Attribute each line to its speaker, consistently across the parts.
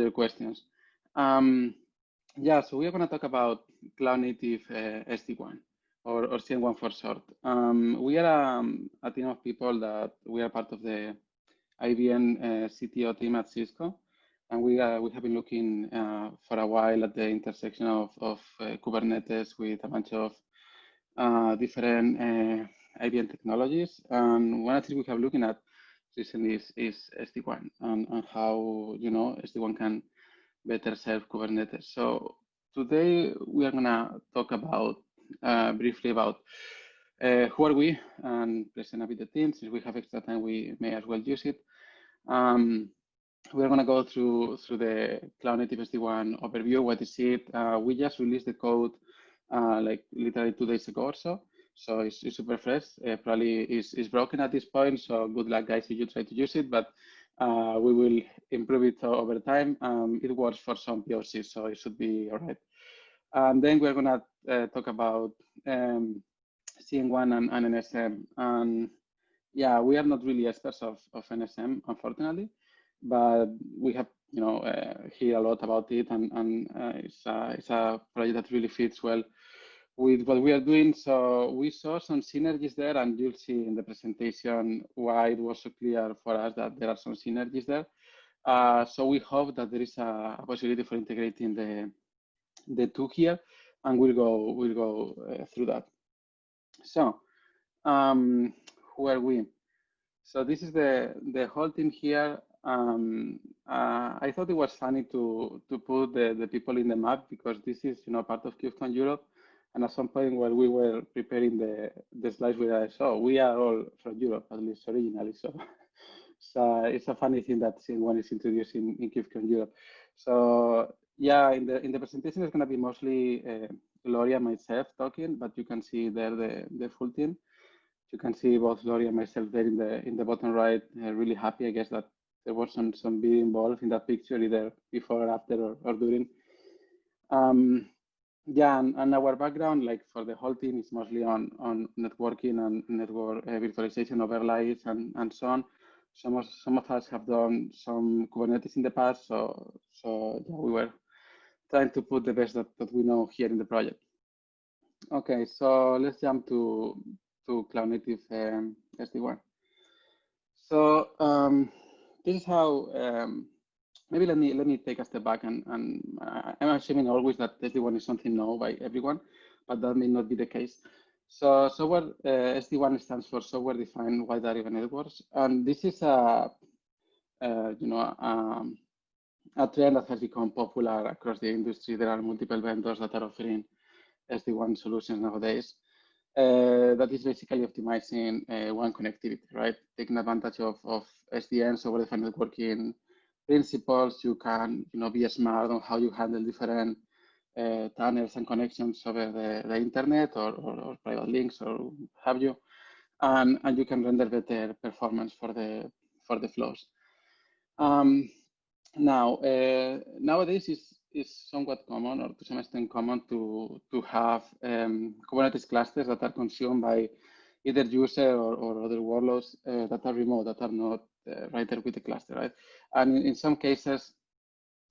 Speaker 1: your questions. Um, yeah, so we are going to talk about cloud native SD-WAN or CN-WAN for short. We are a team of people that we are part of the IBM CTO team at Cisco, and we have been looking for a while at the intersection of Kubernetes with a bunch of different IBM technologies. And one of the things we have looking at recently is SD-WAN and how SD-WAN can better serve Kubernetes. So today we are gonna talk about briefly about who are we and present a bit the team. Since we have extra time, we may as well use it. We're gonna go through the cloud native SD-WAN overview. What is it? We just released the code like literally 2 days ago or so. So it's super fresh. Probably is broken at this point. So good luck, guys, if you try to use it. But we will improve it over time. It works for some POCs, so it should be all right. And then we're gonna talk about CN-WAN and NSM. And yeah, we are not really experts of NSM, unfortunately, but we have hear a lot about it, and it's a project that really fits well with what we are doing. So we saw some synergies there, and you'll see in the presentation why it was so clear for us that there are some synergies there. So we hope that there is a possibility for integrating the two here, and we'll go through that. So who are we? So this is the whole team here. I thought it was funny to put the people in the map because this is part of KubeCon Europe. And at some point when we were preparing the slides, we realized, oh, we are all from Europe, at least originally. So it's a funny thing that CN-WAN is introduced in KubeCon Europe. So yeah, in the presentation it's going to be mostly Gloria and myself talking, but you can see there the full team. You can see both Gloria and myself there in the bottom right. Really happy, I guess, that there was some video involved in that picture, either before or after or during. Yeah, and our background, like for the whole team, is mostly on networking and network virtualization overlays and so on. Some of us have done some Kubernetes in the past, so yeah, we were trying to put the best that we know here in the project. Okay, so let's jump to cloud native SD-WAN. So this is how. Maybe let me take a step back, and I'm assuming always that SD-WAN is something known by everyone, but that may not be the case. So software SD-WAN stands for software defined wide area networks, and this is a trend that has become popular across the industry. There are multiple vendors that are offering SD-WAN solutions nowadays. That is basically optimizing WAN connectivity, right? Taking advantage of SDN, software defined networking principles. You can be smart on how you handle different tunnels and connections over the internet or private links or have you, and you can render better performance for the flows. Now nowadays is somewhat common, or to some extent common, to have Kubernetes clusters that are consumed by either user or other workloads that are remote, that are not right there with the cluster, right? And in some cases,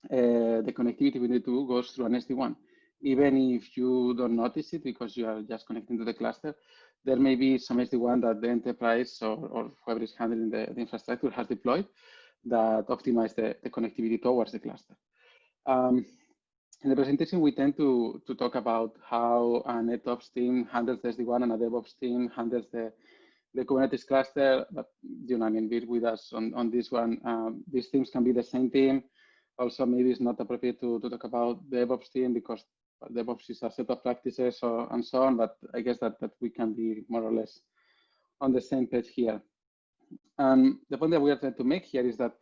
Speaker 1: the connectivity between the two goes through an SD-WAN. Even if you don't notice it because you are just connecting to the cluster, there may be some SD-WAN that the enterprise or whoever is handling the infrastructure has deployed that optimize the connectivity towards the cluster. In the presentation, we tend to talk about how a NetOps team handles the SD-WAN and a DevOps team handles the Kubernetes cluster. But I mean, be with us on this one. These teams can be the same team. Also, maybe it's not appropriate to talk about the DevOps team because DevOps is a set of practices and so on. But I guess that we can be more or less on the same page here. The point that we are trying to make here is that,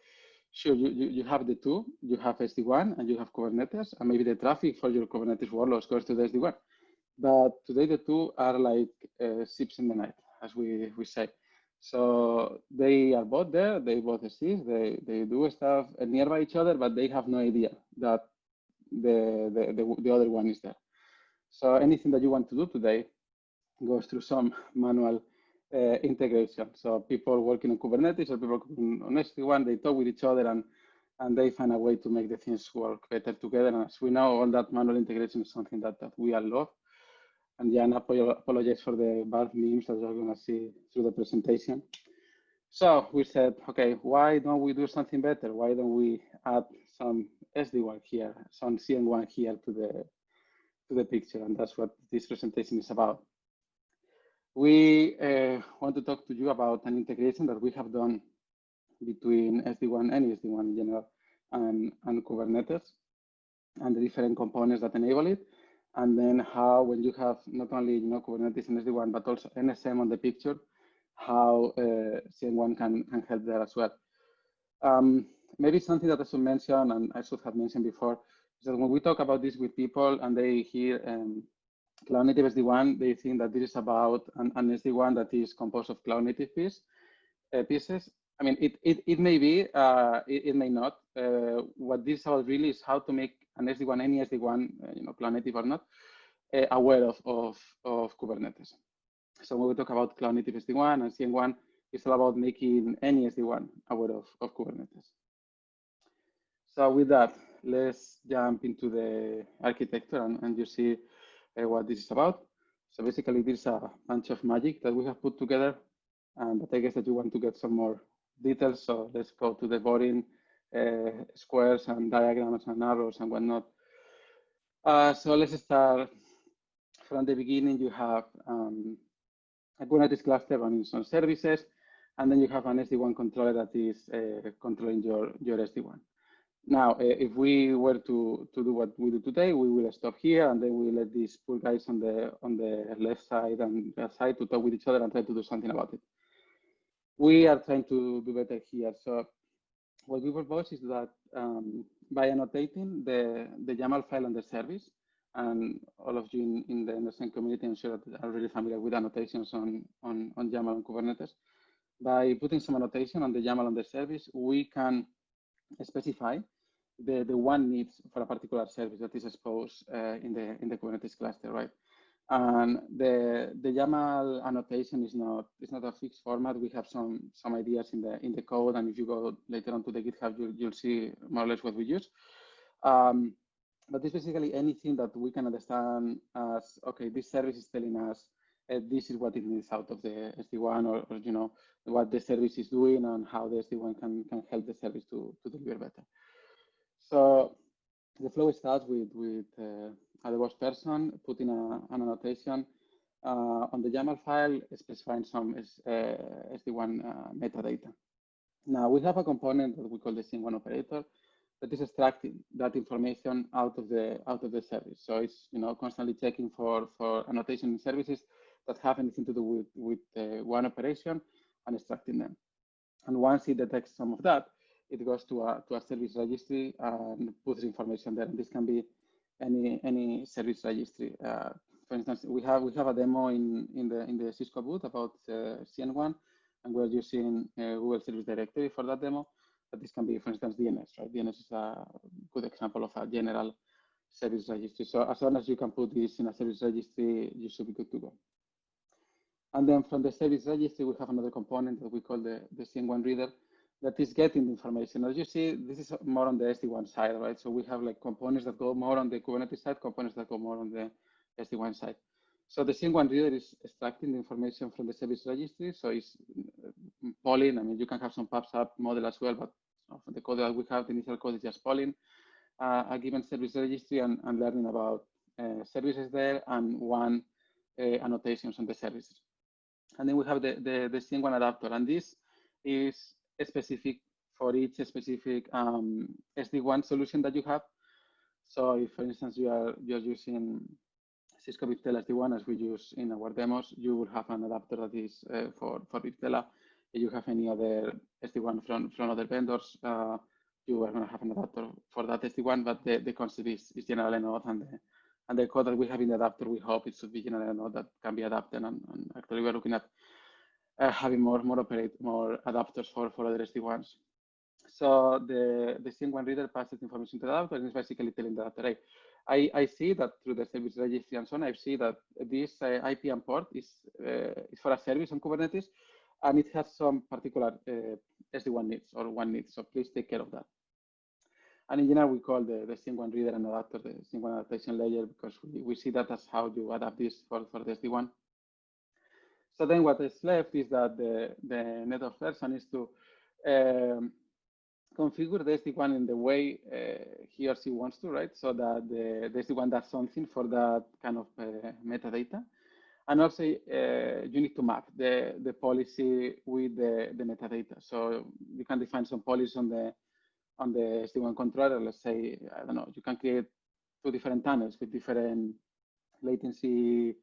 Speaker 1: sure, you have the two. You have SD-WAN and you have Kubernetes, and maybe the traffic for your Kubernetes workloads goes to the SD-WAN. But today the two are like ships in the night, as we say. So they are both there. They both exist. They do stuff nearby each other, but they have no idea that the other one is there. So anything that you want to do today goes through some manual integration. So people working on Kubernetes or people working on SD-WAN, they talk with each other, and and they find a way to make the things work better together. And as we know, all that manual integration is something that we all love. And Jan, apologize for the bad memes that you're going to see through the presentation. So we said, okay, why don't we do something better? Why don't we add some SD-WAN here, some CN-WAN here to the picture? And that's what this presentation is about. We want to talk to you about an integration that we have done between SD-WAN and SD-WAN in general and Kubernetes and the different components that enable it. And then how, when you have not only Kubernetes and SD-WAN, but also NSM on the picture, how CN-WAN can help there as well. Maybe something that I should mention, and I should have mentioned before, is that when we talk about this with people and they hear cloud native SD-WAN, they think that this is about an SD-WAN that is composed of cloud native pieces. I mean, it may be, it may not. What this is about really is how to make an SD-WAN, any SD-WAN, cloud native or not, aware of Kubernetes. So when we talk about cloud native SD-WAN and CN-WAN, it's all about making any SD-WAN aware of Kubernetes. So with that, let's jump into the architecture and you see what this is about. So basically, this is a bunch of magic that we have put together, but I guess that you want to get some more details. So let's go to the boring squares and diagrams and arrows and whatnot. So let's start from the beginning. You have a Kubernetes cluster running some services, and then you have an SD-WAN controller that is controlling your SD-WAN. Now, if we were to do what we do today, we will stop here, and then we let these poor guys on the left side and right side to talk with each other and try to do something about it. We are trying to do better here. So what we propose is that by annotating the YAML file on the service, and all of you in the NSM community, I'm sure that are really familiar with annotations on YAML on Kubernetes. By putting some annotation on the YAML on the service, we can specify the WAN needs for a particular service that is exposed in the Kubernetes cluster, right? And the YAML annotation is not a fixed format. We have some ideas in the code, and if you go later on to the GitHub, you'll see more or less what we use. But it's basically anything that we can understand as, okay, this service is telling us this is what it needs out of the SD-WAN, or what the service is doing and how the SD-WAN can help the service to deliver better. So the flow starts with a DevOps person putting an annotation on the YAML file, specifying some SD-WAN metadata. Now we have a component that we call the CN-WAN operator that is extracting that information out of the service. So it's constantly checking for annotation in services that have anything to do with one operation and extracting them. And once it detects some of that, it goes to a service registry and puts information there. And this can be any service registry. For instance, we have a demo in the Cisco booth about CN-WAN, and we're using Google Service Directory for that demo. But this can be, for instance, DNS, right? DNS is a good example of a general service registry. So as long as you can put this in a service registry, you should be good to go. And then from the service registry, we have another component that we call the CN-WAN reader that is getting the information. As you see, this is more on the SD-WAN side, right? So we have like components that go more on the Kubernetes side, components that go more on the SD-WAN side. So the CN-WAN reader is extracting the information from the service registry. So it's polling. I mean, you can have some PubSub model as well, but the code that we have, the initial code is just polling a given service registry and learning about services there and WAN annotations on the services. And then we have the CN-WAN adapter, and this is specific for each specific SD-WAN solution that you have. So if, for instance, you're using Cisco Viptela SD-WAN as we use in our demos, you will have an adapter that is for Viptela. If you have any other SD-WAN from other vendors, you are going to have an adapter for that SD-WAN, but the concept is generally not, and the code that we have in the adapter, we hope it should be generally not that can be adapted, and actually we're looking at having more adapters for other SD-WANs. So the CN-WAN reader passes information to the adapter and is basically telling the adapter, hey, I see that through the service registry and so on, I see that this IP and port is for a service on Kubernetes, and it has some particular SD-WAN needs or WAN needs. So please take care of that. And in general, we call the CN-WAN reader and adapter the CN-WAN adaptation layer because we see that as how you adapt this for the SD-WAN. So then what is left is that the network person is to configure the SD-WAN in the way he or she wants to, right? So that the SD-WAN does something for that kind of metadata. And also, you need to map the policy with the metadata. So you can define some policies on the SD-WAN controller. Let's say, I don't know, you can create 2 different tunnels with different latency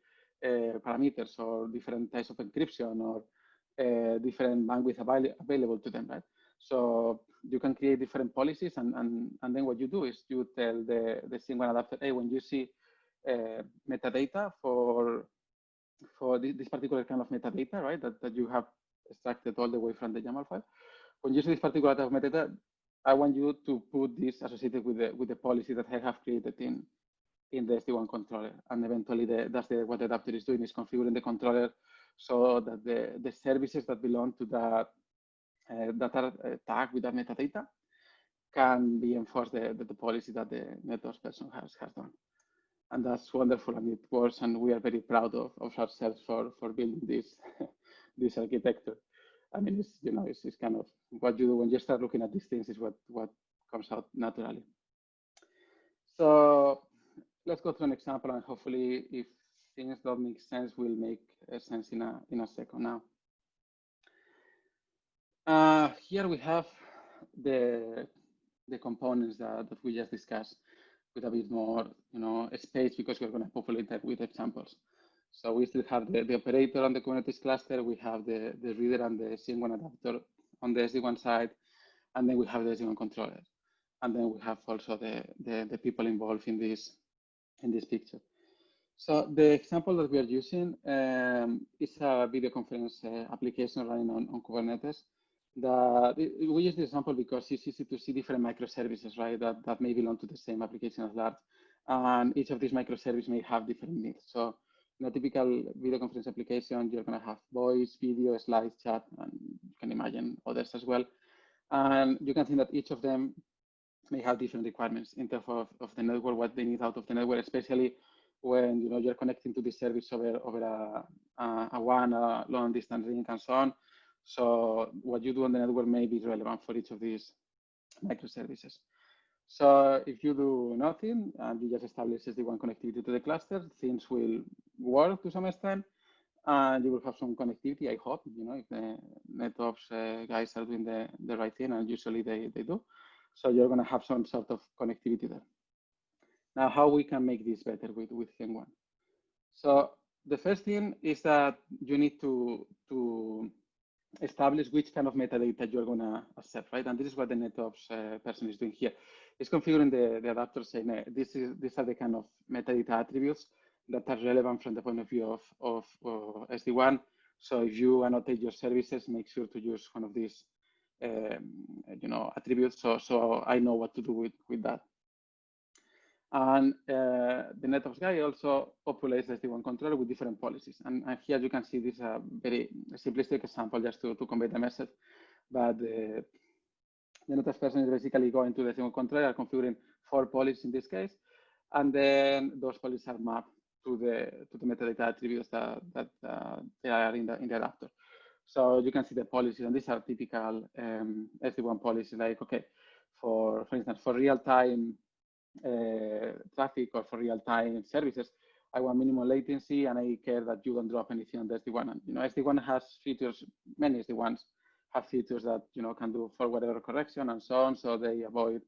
Speaker 1: parameters or different types of encryption or different bandwidth available to them, right? So you can create different policies, and then what you do is you tell the CN-WAN adapter, hey, when you see metadata for this particular kind of metadata, right, that you have extracted all the way from the YAML file, when you see this particular type of metadata, I want you to put this associated with the policy that I have created in the SD-WAN controller. And eventually, what the adapter is doing is configuring the controller so that the services that belong to that are tagged with that metadata can be enforced the policy that the network person has done. And that's wonderful, and it works, and we are very proud of ourselves for building this this architecture. I mean, it's kind of what you do when you start looking at these things is what comes out naturally. So let's go through an example, and hopefully, if things don't make sense, will make sense in a second now. Here we have the components that we just discussed with a bit more, space, because we're going to populate that with examples. So we still have the operator on the Kubernetes cluster. We have the reader and the CN-WAN adapter on the SD-WAN side, and then we have the SD-WAN controller, and then we have also the people involved in this picture. So the example that we are using is a video conference application running on Kubernetes. We use this example because it's easy to see different microservices, right, that may belong to the same application as large. And each of these microservices may have different needs. So in a typical video conference application, you're going to have voice, video, slides, chat, and you can imagine others as well. And you can think that each of them may have different requirements in terms of the network, what they need out of the network, especially when you're connecting to this service over a WAN, a long distance link, and so on. So what you do on the network may be relevant for each of these microservices. So if you do nothing and you just establish SD-WAN connectivity to the cluster, things will work to some extent, and you will have some connectivity, I hope, if the NetOps guys are doing the right thing, and usually they do. So you're going to have some sort of connectivity there. Now, how we can make this better with CN-WAN? So the first thing is that you need to establish which kind of metadata you're going to accept, right? And this is what the NetOps person is doing here. It's configuring the adapter, saying these are the kind of metadata attributes that are relevant from the point of view of SD-WAN. So if you annotate your services, make sure to use one of these attributes. So I know what to do with that. And the NetOps guy also populates the SD-WAN controller with different policies. And here you can see this very simplistic example just to convey the message. But the NetOps person is basically going to the SD-WAN controller, configuring 4 policies in this case, and then those policies are mapped to the metadata attributes that they are in the adapter. So you can see the policies, and these are typical SD-WAN policies, like, okay, for instance, for real-time traffic or for real-time services, I want minimum latency, and I care that you don't drop anything on the SD-WAN. And SD-WAN has features, many SD-WANs have features that can do forward error correction and so on, so they avoid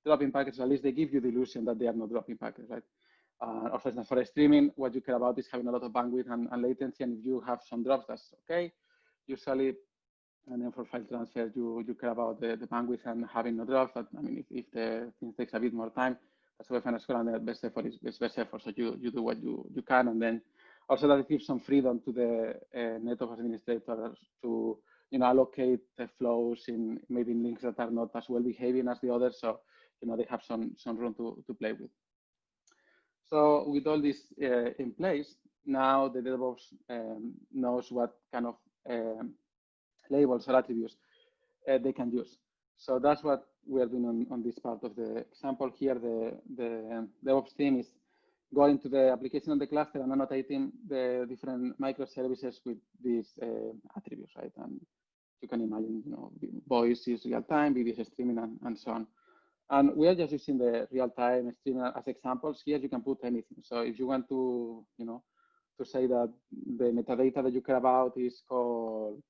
Speaker 1: dropping packets. At least they give you the illusion that they are not dropping packets, right? Or for instance, for streaming, what you care about is having a lot of bandwidth and latency, and if you have some drops, that's okay. Usually, and then for file transfer, you care about the bandwidth and having no drops. But I mean, if the thing takes a bit more time, that's why fine as well, and the best effort is best effort. So you do what you can, and then also that it gives some freedom to the NetOps administrators to allocate the flows in maybe in links that are not as well behaving as the others. So they have some room to play with. So with all this in place, now the DevOps knows what kind of labels or attributes they can use. So that's what we are doing on this part of the example here. The DevOps team is going to the application on the cluster and annotating the different microservices with these attributes, right? And you can imagine, voice is real time, video is streaming, and so on. And we are just using the real time streaming as examples. Here you can put anything. So if you want to, to say that the metadata that you care about is called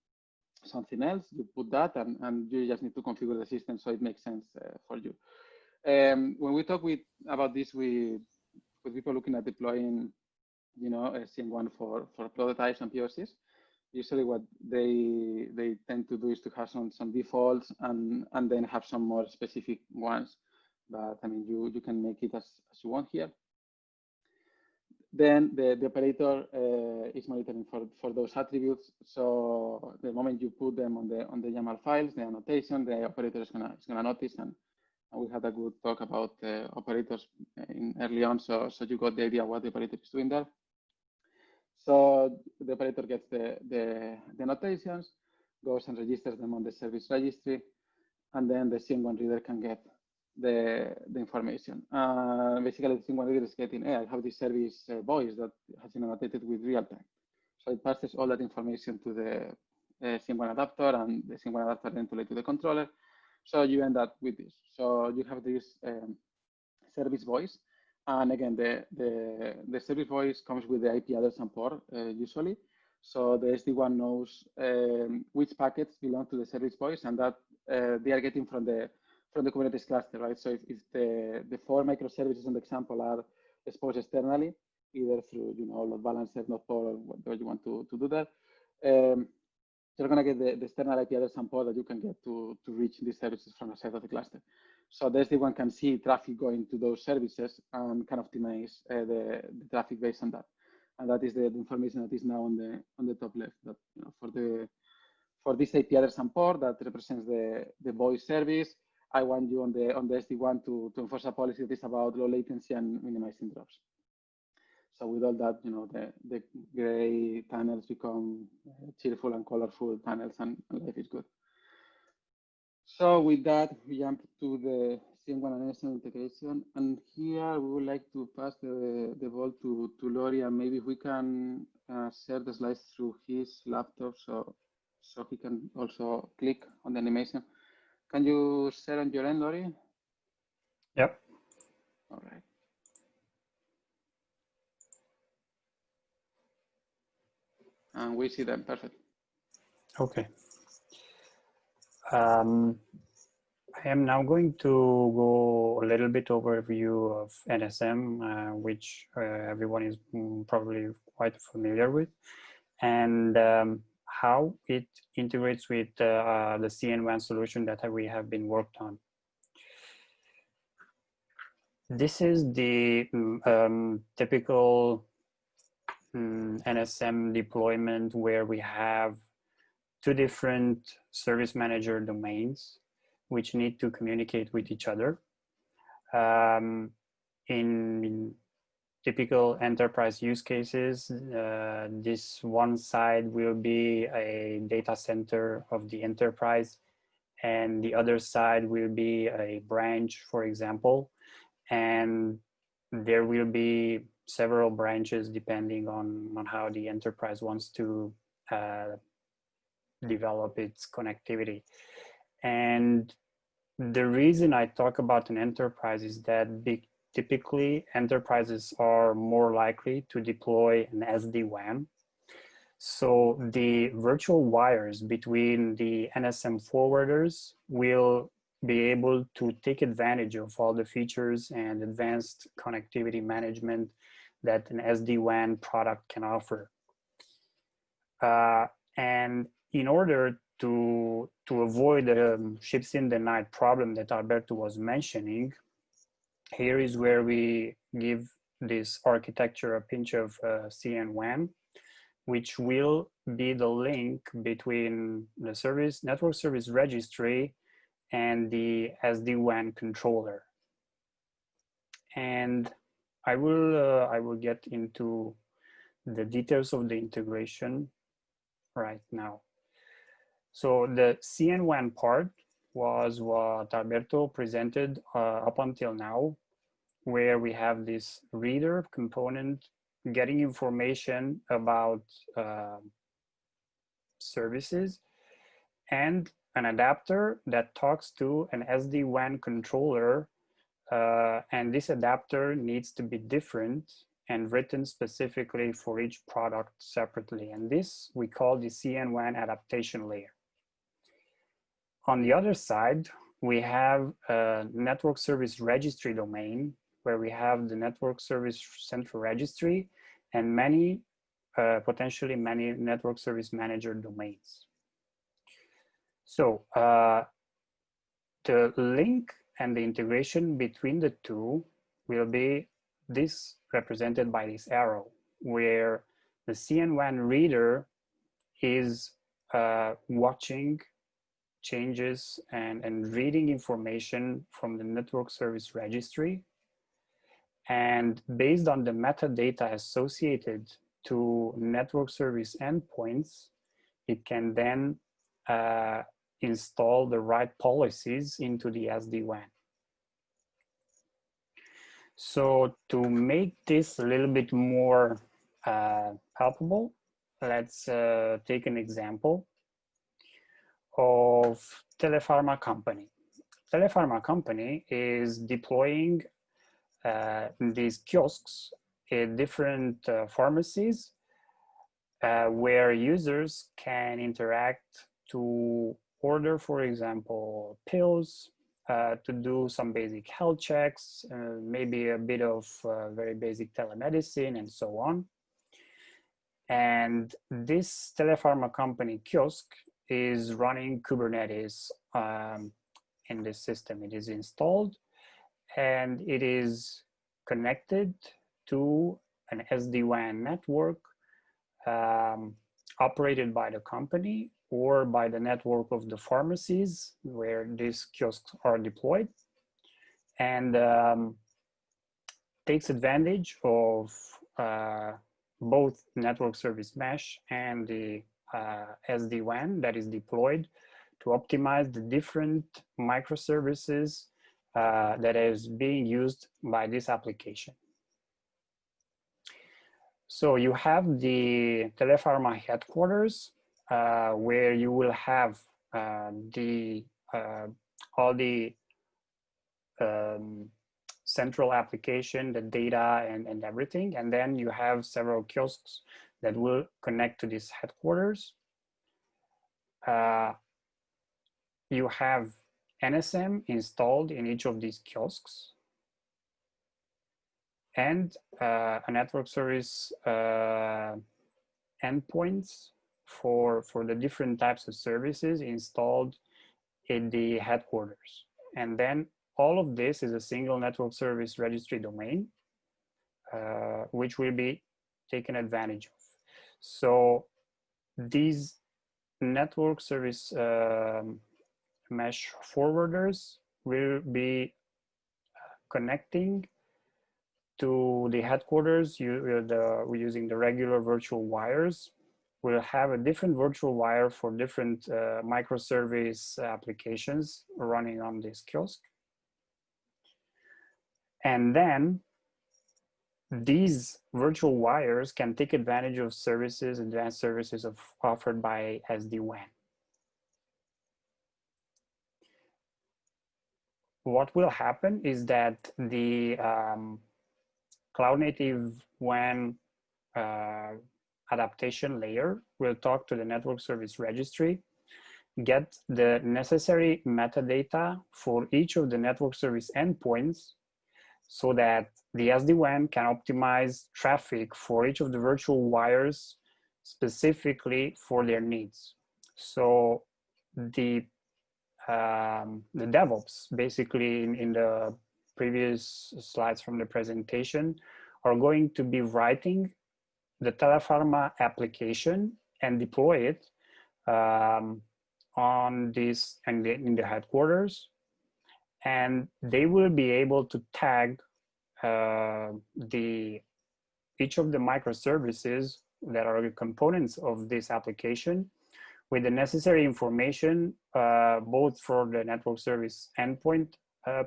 Speaker 1: something else, you put that, and you just need to configure the system so it makes sense for you. When we talk about this with people looking at deploying, CN-WAN for prototypes and POCs, usually what they tend to do is to have some defaults and then have some more specific ones. But I mean, you can make it as you want here. Then the operator is monitoring for those attributes. So the moment you put them on the YAML files, the annotation, the operator is gonna notice. And we had a good talk about operators early on, so you got the idea what the operator is doing there. So the operator gets the annotations, goes and registers them on the service registry, and then the CN-WAN reader can get the information. Basically, the CN-WAN reader is getting, hey, I have this service voice that has been annotated with real time. So it passes all that information to the CN-WAN adapter, and the CN-WAN adapter then to the controller. So you end up with this. So you have this service voice. And again, the service voice comes with the IP address and port usually. So the SD-WAN knows which packets belong to the service voice, and that they are getting from the Kubernetes cluster, right? So if the 4 microservices in the example are exposed externally, either through load balancer, node port, or whatever you want to do that, you're going to get the external IP address and port that you can get to reach these services from the side of the cluster. So the SD-WAN can see traffic going to those services and can optimize the traffic based on that. And that is the information that is now on the top left. That for this IP address and port that represents the voice service, I want you on the SD-WAN to enforce a policy that is about low latency and minimizing drops. So with all that, the gray tunnels become cheerful and colorful tunnels, and life is good. So with that, we jump to the CN-WAN and NSM integration. And here we would like to pass the ball to Lori, and maybe we can share the slides through his laptop so he can also click on the animation. Can you share on your end, Lori?
Speaker 2: Yep.
Speaker 1: All right. And we see them, perfect.
Speaker 2: Okay. I am now going to go a little bit overview of NSM, which everyone is probably quite familiar with, and how it integrates with the CN-WAN solution that we have been worked on. This is the typical NSM deployment where we have 2 different service manager domains which need to communicate with each other. In typical enterprise use cases, this one side will be a data center of the enterprise, and the other side will be a branch, for example, and there will be several branches depending on how the enterprise wants to develop its connectivity. And the reason I talk about an enterprise is that typically enterprises are more likely to deploy an SD-WAN. So the virtual wires between the NSM forwarders will be able to take advantage of all the features and advanced connectivity management that an SD-WAN product can offer. And in order to avoid the ships in the night problem that Alberto was mentioning, here is where we give this architecture a pinch of CN-WAN, which will be the link between the network service registry and the SD-WAN controller. And I will get into the details of the integration right now. So the CN-WAN part was what Alberto presented up until now, where we have this reader component getting information about services, and an adapter that talks to an SD-WAN controller, and this adapter needs to be different and written specifically for each product separately. And this we call the CN-WAN adaptation layer. On the other side, we have a network service registry domain where we have the network service central registry and many, potentially many network service manager domains. So the link and the integration between the two will be this represented by this arrow, where the CN-WAN reader is watching changes and reading information from the network service registry. And based on the metadata associated to network service endpoints, it can then install the right policies into the SD-WAN. So to make this a little bit more palpable, let's take an example of Telepharma Company. Telepharma Company is deploying these kiosks in different pharmacies where users can interact to order, for example, pills, to do some basic health checks, maybe a bit of very basic telemedicine and so on. And this Telepharma Company kiosk is running Kubernetes in this system. It is installed and it is connected to an SD-WAN network operated by the company or by the network of the pharmacies where these kiosks are deployed, and takes advantage of both network service mesh and the SD-WAN that is deployed to optimize the different microservices that is being used by this application. So you have the Telepharma headquarters, where you will have all the central application, the data and everything. And then you have several kiosks that will connect to this headquarters. You have NSM installed in each of these kiosks, and a network service endpoints for the different types of services installed in the headquarters. And then all of this is a single network service registry domain, which will be taken advantage of. So these network service mesh forwarders will be connecting to the headquarters using the regular virtual wires. We'll have a different virtual wire for different microservice applications running on this kiosk. And then these virtual wires can take advantage of services, advanced services offered by SD-WAN. What will happen is that the cloud native WAN adaptation layer will talk to the network service registry, get the necessary metadata for each of the network service endpoints so that the SD-WAN can optimize traffic for each of the virtual wires specifically for their needs. So the DevOps, basically in the previous slides from the presentation, are going to be writing the Telepharma application and deploy it on this and in the headquarters, and they will be able to tag each of the microservices that are the components of this application with the necessary information, both for the network service endpoint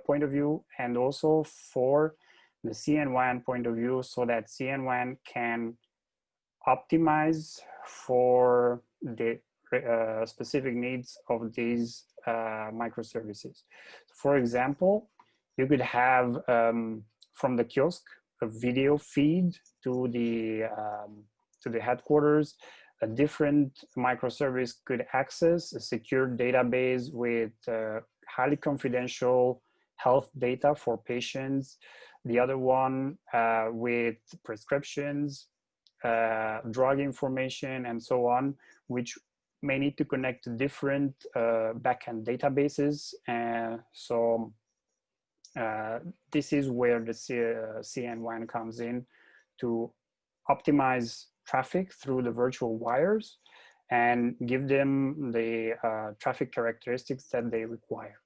Speaker 2: point of view and also for the CN-WAN point of view, so that CN-WAN can optimize for the specific needs of these microservices. For example, you could have from the kiosk a video feed to the headquarters. A different microservice could access a secure database with highly confidential health data for patients. The other one with prescriptions, drug information, and so on, which may need to connect to different backend databases. So this is where the CN-WAN comes in to optimize traffic through the virtual wires and give them the traffic characteristics that they require.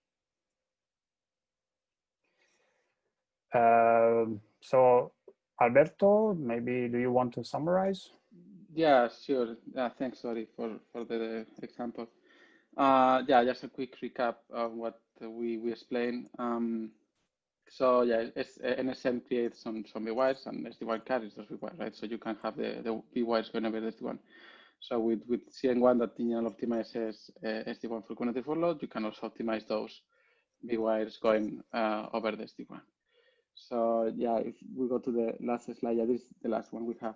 Speaker 2: So Alberto, maybe do you want to summarize?
Speaker 1: Yeah, sure. Thanks, sorry, for the example. Yeah, just a quick recap of what we explained. So yeah, NSM creates some B-wires and SD-WAN carries those B-wires, right? So you can have the B-wires going over SD-WAN. So with CN-WAN that in general optimizes SD-WAN for cognitive overload, you can also optimize those B-wires going over the SD-WAN. So yeah, if we go to the last slide, yeah, this is the last one we have.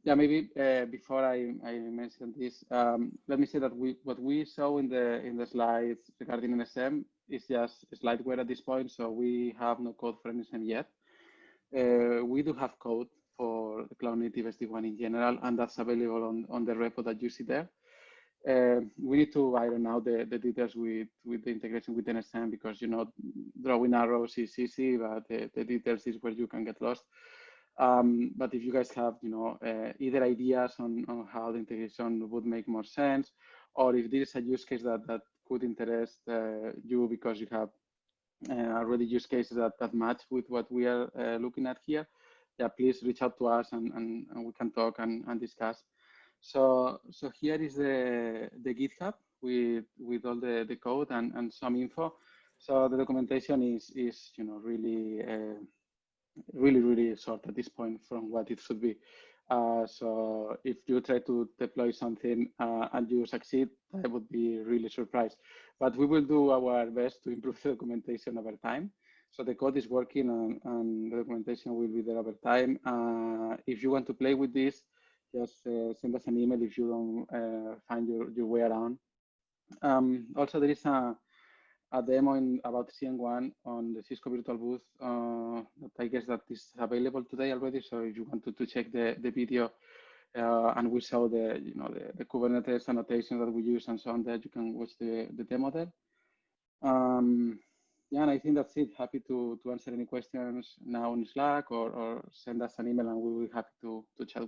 Speaker 1: Yeah, maybe before I mention this, let me say that what we saw in the slides regarding NSM is just slideware at this point, so we have no code for NSM yet. We do have code for the cloud native SD-WAN in general, and that's available on the repo that you see there. We need to iron out the details with the integration with NSM, because drawing arrows is easy, but the details is where you can get lost. But if you guys have either ideas on how the integration would make more sense, or if there is a use case that could interest you because you have already use cases that match with what we are looking at here, yeah, please reach out to us and we can talk and discuss. So here is the GitHub with all the code and some info. So the documentation is really short at this point from what it should be. So if you try to deploy something and you succeed, I would be really surprised. But we will do our best to improve the documentation over time. So the code is working and the documentation will be there over time. If you want to play with this, just send us an email if you don't find your way around. Also, there is a demo about CN-WAN on the Cisco virtual booth that I guess that is available today already. So if you wanted to check the video and we show the Kubernetes annotation that we use and so on, that you can watch the demo there. Yeah, and I think that's it. Happy to answer any questions now on Slack or send us an email and we will be happy to chat